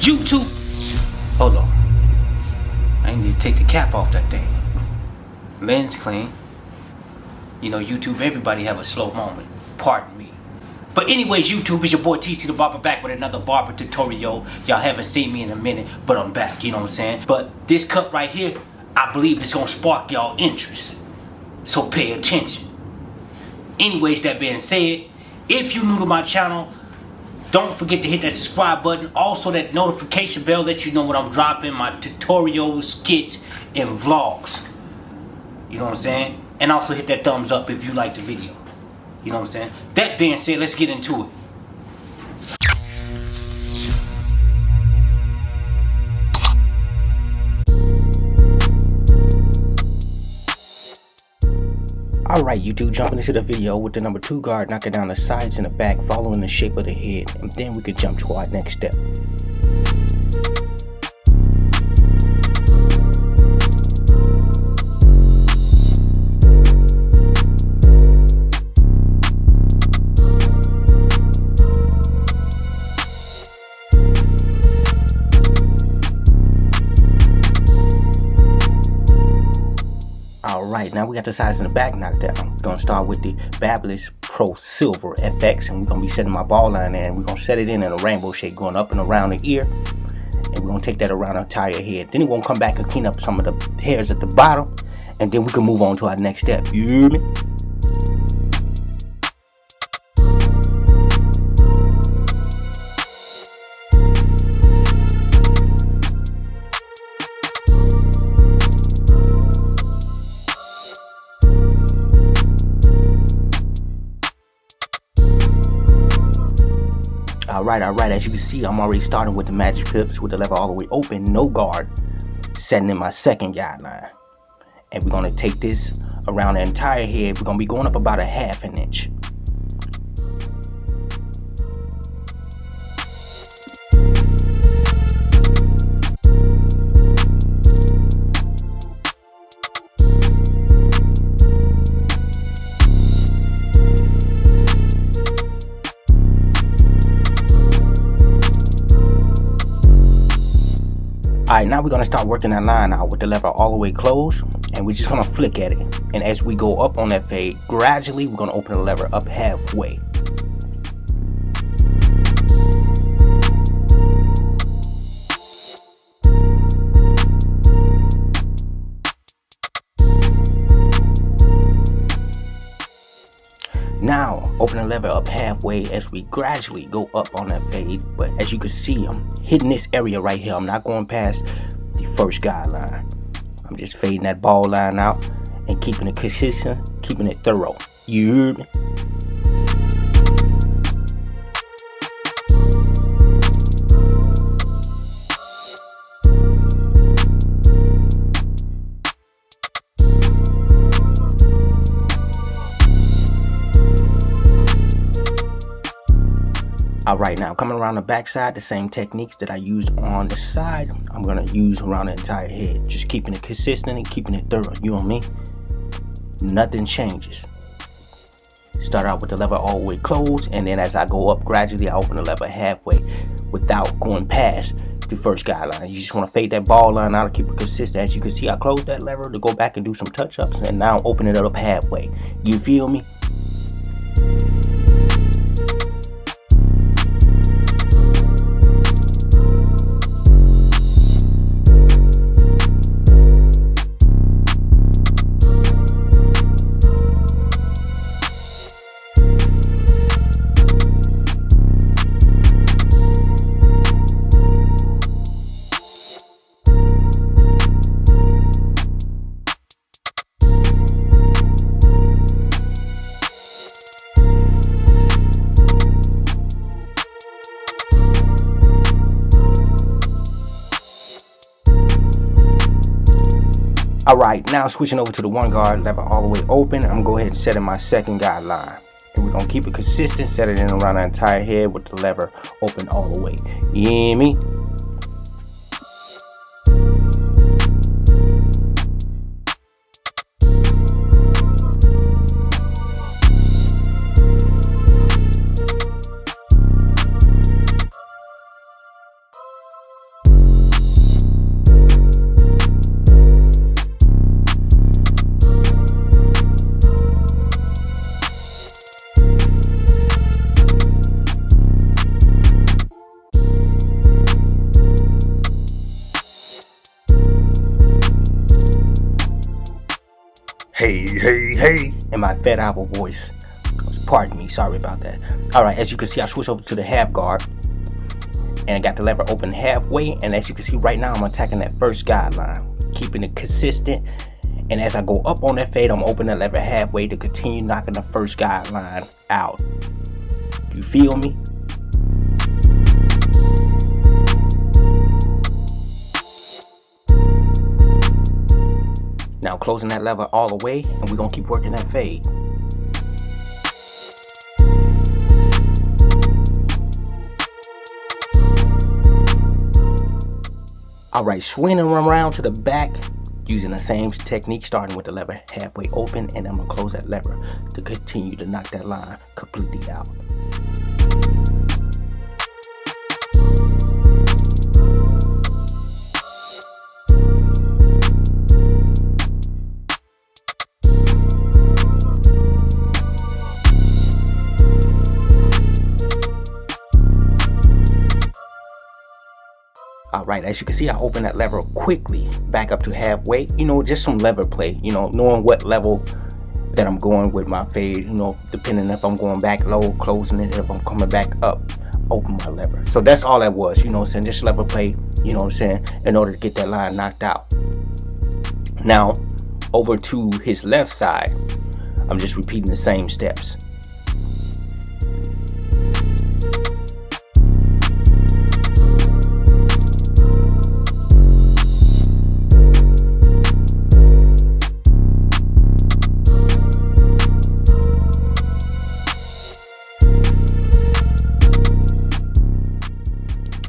YouTube. Hold on. I need to take the cap off that thing. Lens clean. You know, YouTube, everybody have a slow moment. Pardon me. But anyways, YouTube, it's your boy TC the Barber back with another barber tutorial. Y'all haven't seen me in a minute, but I'm back, you know what I'm saying? But this cut right here, I believe it's gonna spark y'all interest. So pay attention. Anyways, that being said, if you're new to my channel, don't forget to hit that subscribe button. Also that notification bell lets you know when I'm dropping my tutorials, skits, and vlogs. You know what I'm saying? And also hit that thumbs up if you like the video. You know what I'm saying? That being said, let's get into it. Alright, YouTube, jumping into the video with the number 2 guard, knocking down the sides and the back, following the shape of the head, and then we could jump to our next step. Alright, now we got the sides and the back knocked down. We're going to start with the Babyliss Pro Silver FX, and we're going to be setting my ball line there, and we're going to set it in a rainbow shape going up and around the ear, and we're going to take that around our entire head. Then we're going to come back and clean up some of the hairs at the bottom, and then we can move on to our next step. You hear me? Alright, as you can see, I'm already starting with the magic clips with the lever all the way open, no guard, setting in my second guideline. And we're going to take this around the entire head. We're going to be going up about 1/2 inch. Alright, now we're going to start working that line out with the lever all the way closed, and we're just going to flick at it. And as we go up on that fade, gradually we're going to open the lever up halfway. Now, open the lever up halfway as we gradually go up on that fade. But as you can see, I'm hitting this area right here. I'm not going past the first guideline. I'm just fading that ball line out and keeping it consistent, keeping it thorough. You hear me? Alright, now coming around the back side, the same techniques that I use on the side, I'm going to use around the entire head. Just keeping it consistent and keeping it thorough, you know what I mean? Nothing changes. Start out with the lever all the way closed, and then as I go up gradually, I open the lever halfway without going past the first guideline. You just want to fade that ball line out and keep it consistent. As you can see, I closed that lever to go back and do some touch-ups, and now open it up halfway. You feel me? Alright, now switching over to the 1 guard, lever all the way open. I'm going to go ahead and set in my second guideline. And we're going to keep it consistent, set it in around the entire head with the lever open all the way. You hear me? Hey, in my fat apple voice. Pardon me, sorry about that. Alright, as you can see, I switched over to the half guard. And I got the lever open halfway. And as you can see right now, I'm attacking that first guideline, keeping it consistent. And as I go up on that fade, I'm opening that lever halfway to continue knocking the first guideline out. You feel me? Now closing that lever all the way, and we're gonna keep working that fade. Alright, swinging around to the back using the same technique, starting with the lever halfway open, and I'm gonna close that lever to continue to knock that line completely out. Alright, as you can see, I open that lever quickly back up to halfway. You know, just some lever play, you know, knowing what level that I'm going with my fade, you know, depending if I'm going back low, closing it, if I'm coming back up, open my lever. So that's all that was, you know what I'm saying, just lever play, you know what I'm saying, in order to get that line knocked out. Now, over to his left side, I'm just repeating the same steps.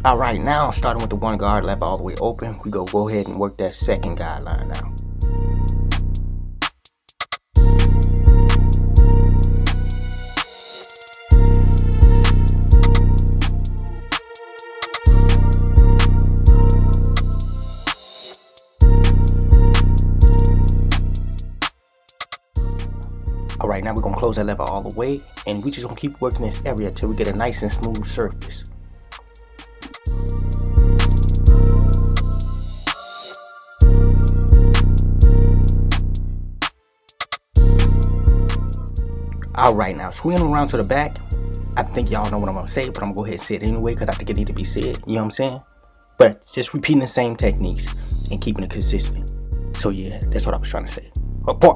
Alright, now starting with the one guard lever all the way open, we go ahead and work that second guideline now. Alright, now we're gonna close that lever all the way, and we just gonna keep working this area till we get a nice and smooth surface. Alright, now swinging around to the back, I think y'all know what I'm going to say, but I'm going to go ahead and say it anyway because I think it needs to be said, you know what I'm saying? But just repeating the same techniques and keeping it consistent. So yeah, that's what I was trying to say.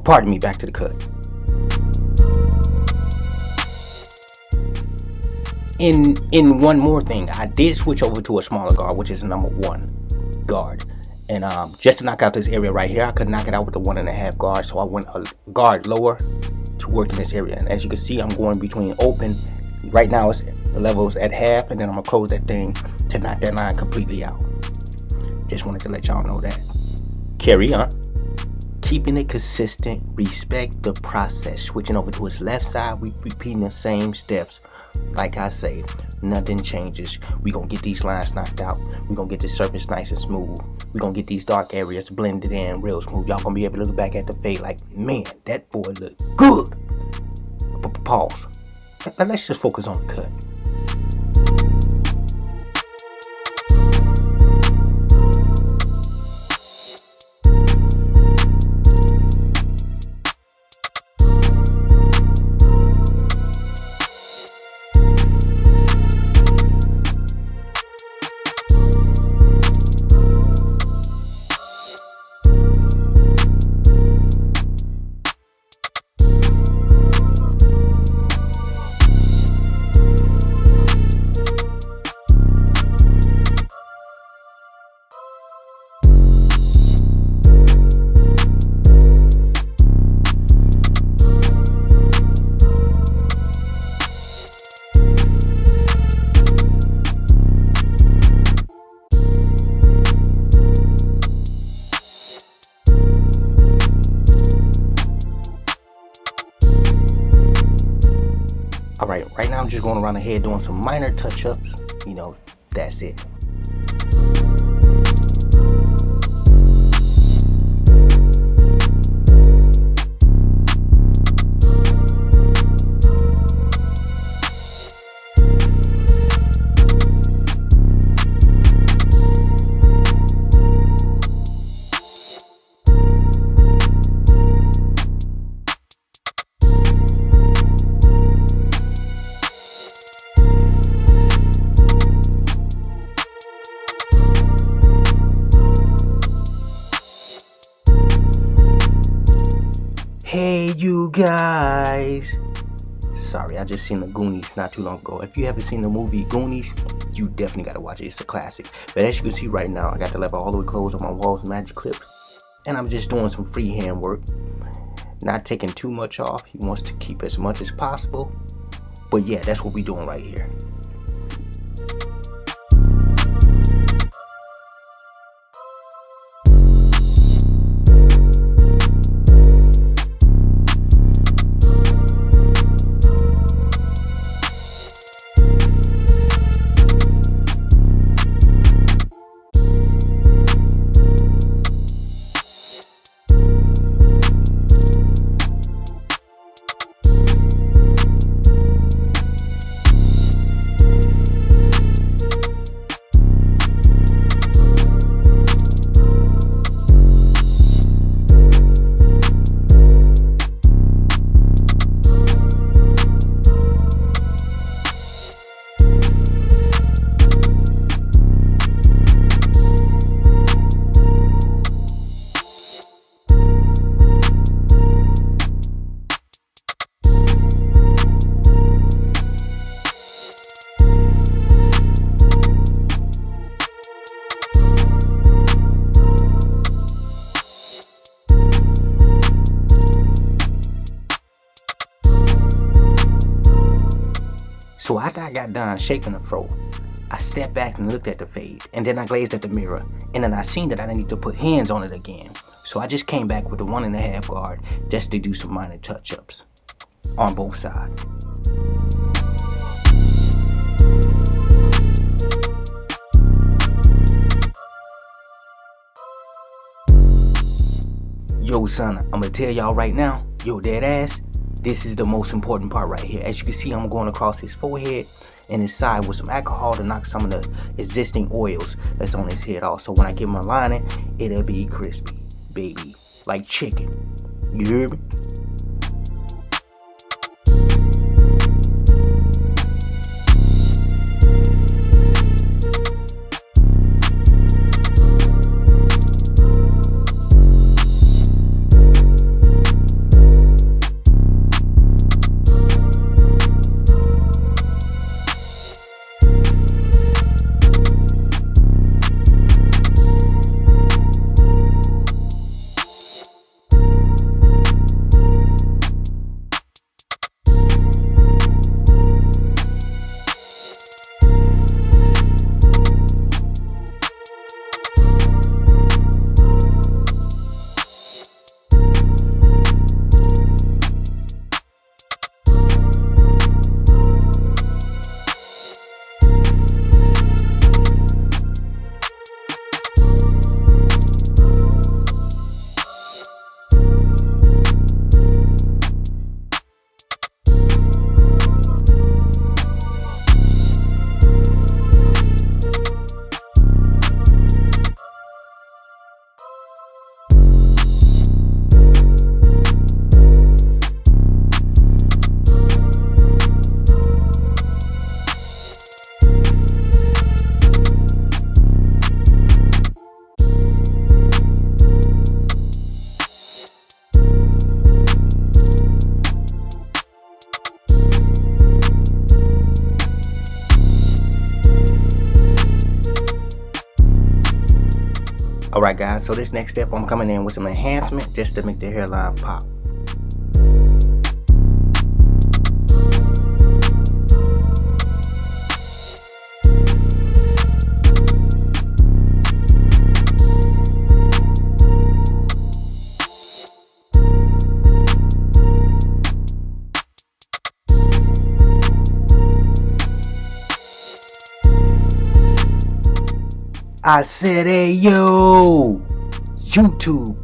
Pardon me, back to the cut. In one more thing, I did switch over to a smaller guard, which is number 1 guard. And just to knock out this area right here, I could knock it out with the 1.5 guard, so I went a guard lower to work in this area. And as you can see, I'm going between open. Right now the level is at half, and then I'm gonna close that thing to knock that line completely out. Just wanted to let y'all know that. Carry on. Keeping it consistent, respect the process. Switching over to his left side, we repeating the same steps. Like I say, nothing changes. We gonna get these lines knocked out. We gonna get this surface nice and smooth. We gonna get these dark areas blended in real smooth. Y'all gonna be able to look back at the fade like, man, that boy look good. Pause. Let's just focus on the cut. Alright, right now I'm just going around the head doing some minor touch-ups. You know, that's it. Hey you guys. Sorry, I just seen the Goonies not too long ago. If you haven't seen the movie Goonies, you definitely gotta watch it. It's a classic. But as you can see right now, I got the lever all the way closed on my walls, magic clips. And I'm just doing some freehand work. Not taking too much off. He wants to keep as much as possible. But yeah, that's what we're doing right here. So after I got done shaping the fro, I stepped back and looked at the fade, and then I glazed at the mirror, and then I seen that I didn't need to put hands on it again. So I just came back with a 1.5 guard just to do some minor touch-ups on both sides. Yo son, I'm gonna tell y'all right now, yo dead ass, this is the most important part right here. As you can see, I'm going across his forehead and his side with some alcohol to knock some of the existing oils that's on his head off. So when I give him a lining, it'll be crispy, baby, like chicken. You hear me? Alright guys, so this next step I'm coming in with some enhancement just to make the hairline pop. I said, hey yo, YouTube,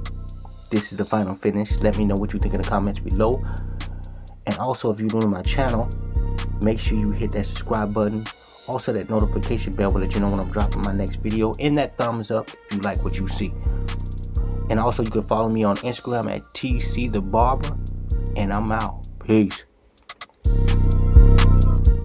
this is the final finish. Let me know what you think in the comments below. And also, if you're new to my channel, make sure you hit that subscribe button. Also, that notification bell will let you know when I'm dropping my next video. And that thumbs up if you like what you see. And also, you can follow me on Instagram at TC the Barber. And I'm out. Peace.